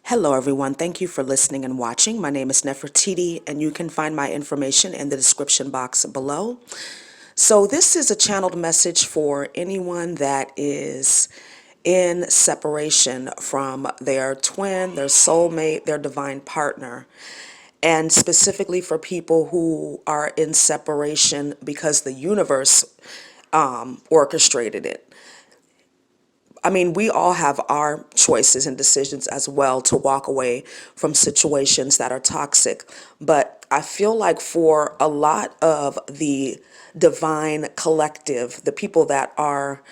Hello everyone, thank you for listening and watching. My name is Nefertiti and you can find my information in the description box below. So this is a channeled message for anyone that is in separation from their twin, their soulmate, their divine partner, and specifically for people who are in separation because the universe orchestrated it. I mean, we all have our choices and decisions as well to walk away from situations that are toxic. But I feel like for a lot of the divine collective, the people that are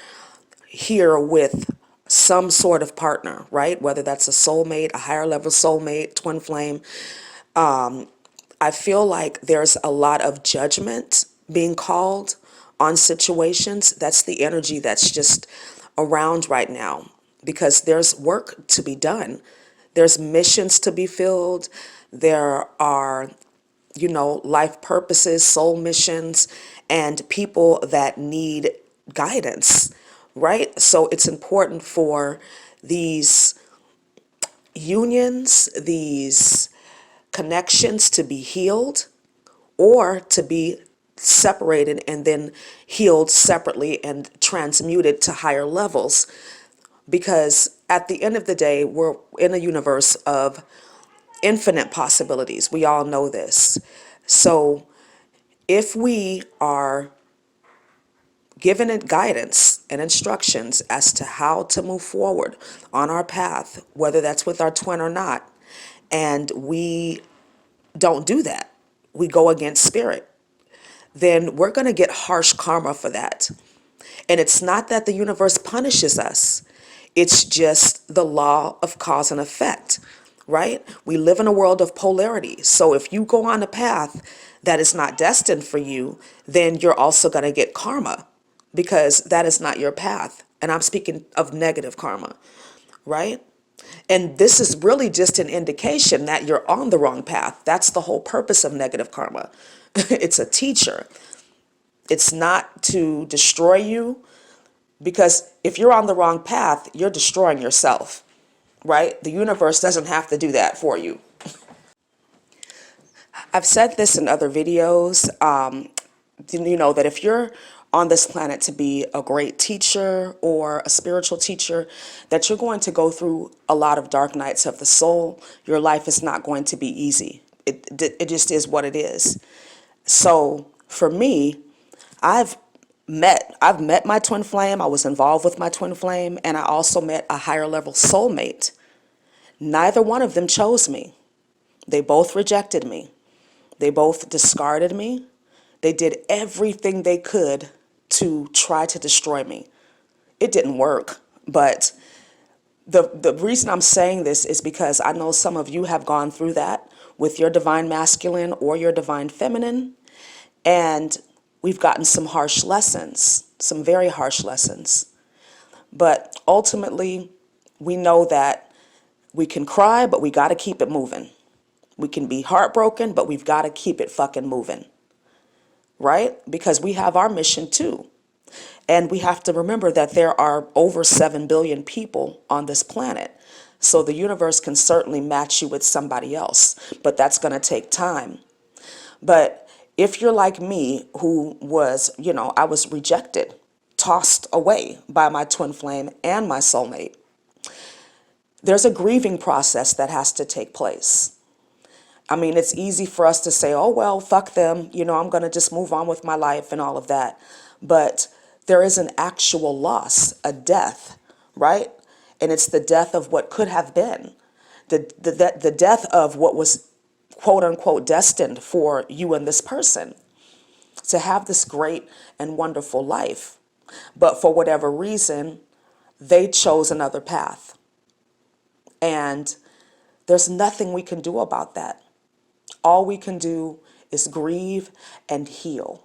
here with some sort of partner, right? Whether that's a soulmate, a higher level soulmate, twin flame, I feel like there's a lot of judgment being called on situations. That's the energy that's just around right now because there's work to be done. There's missions to be filled. There are, life purposes, soul missions, and people that need guidance, right? So it's important for these unions, these connections to be healed or to be separated and then healed separately and transmuted to higher levels. Because at the end of the day, we're in a universe of infinite possibilities. We all know this. So if we are given it guidance and instructions as to how to move forward on our path, whether that's with our twin or not, and we don't do that, we go against spirit, then we're going to get harsh karma for that. And it's not that the universe punishes us. It's just the law of cause and effect, right? We live in a world of polarity. So if you go on a path that is not destined for you, then you're also going to get karma because that is not your path. And I'm speaking of negative karma, right? And this is really just an indication that you're on the wrong path. That's the whole purpose of negative karma. It's a teacher. It's not to destroy you, because if you're on the wrong path, you're destroying yourself, right? The universe doesn't have to do that for you. I've said this in other videos, that if you're on this planet to be a great teacher or a spiritual teacher, that you're going to go through a lot of dark nights of the soul. Your life is not going to be easy. It just is what it is. So for me, I've met my twin flame. I was involved with my twin flame, and I also met a higher level soulmate. Neither one of them chose me. They both rejected me. They both discarded me. They did everything they could to try to destroy me. It didn't work, but the reason I'm saying this is because I know some of you have gone through that with your divine masculine or your divine feminine, and we've gotten some harsh lessons, some very harsh lessons. But ultimately, we know that we can cry, but we got to keep it moving. We can be heartbroken, but we've got to keep it fucking moving, right? Because we have our mission too. And we have to remember that there are over 7 billion people on this planet. So the universe can certainly match you with somebody else, but that's going to take time. But if you're like me, who was, I was rejected, tossed away by my twin flame and my soulmate, there's a grieving process that has to take place. I mean, it's easy for us to say, oh, well, fuck them. I'm going to just move on with my life and all of that. But there is an actual loss, a death, right? And it's the death of what could have been, the death of what was, quote unquote, destined for you and this person to have this great and wonderful life. But for whatever reason, they chose another path. And there's nothing we can do about that. All we can do is grieve and heal.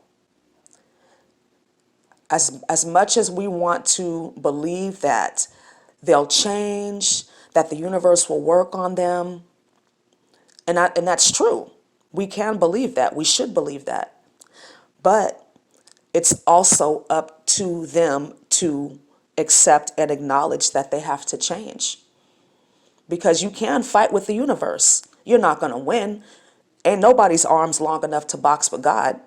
As much as we want to believe that they'll change, that the universe will work on them, and that's true. We can believe that. We should believe that. But it's also up to them to accept and acknowledge that they have to change. because you can fight with the universe. You're not going to win. Ain't nobody's arms long enough to box with God.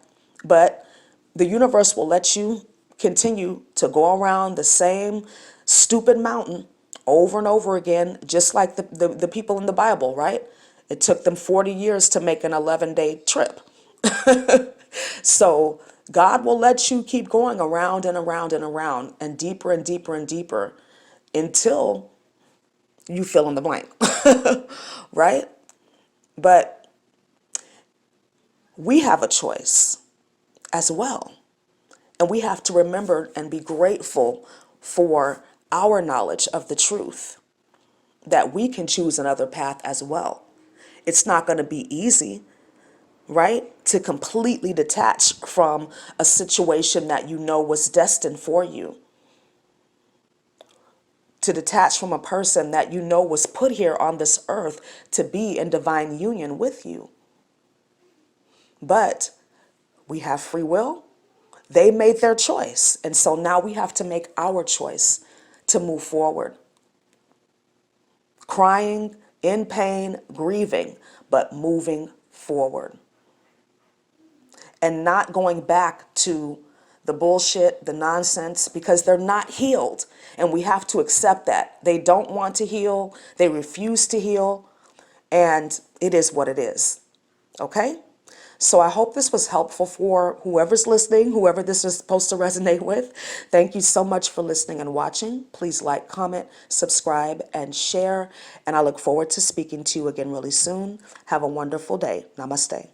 But the universe will let you continue to go around the same stupid mountain over and over again, just like the people in the Bible, right? It took them 40 years to make an 11-day trip. So God will let you keep going around and around and around and deeper and deeper and deeper until you fill in the blank, right? But we have a choice as well. And we have to remember and be grateful for our knowledge of the truth, that we can choose another path as well. It's not going to be easy, right? To completely detach from a situation that you know was destined for you. To detach from a person that you know was put here on this earth to be in divine union with you. But we have free will. They made their choice. And so now we have to make our choice to move forward. Crying, in pain, grieving, but moving forward. And not going back to the bullshit, the nonsense, because they're not healed. And we have to accept that. They don't want to heal. They refuse to heal. And it is what it is. Okay? So I hope this was helpful for whoever's listening, whoever this is supposed to resonate with. Thank you so much for listening and watching. Please like, comment, subscribe, and share. And I look forward to speaking to you again really soon. Have a wonderful day. Namaste.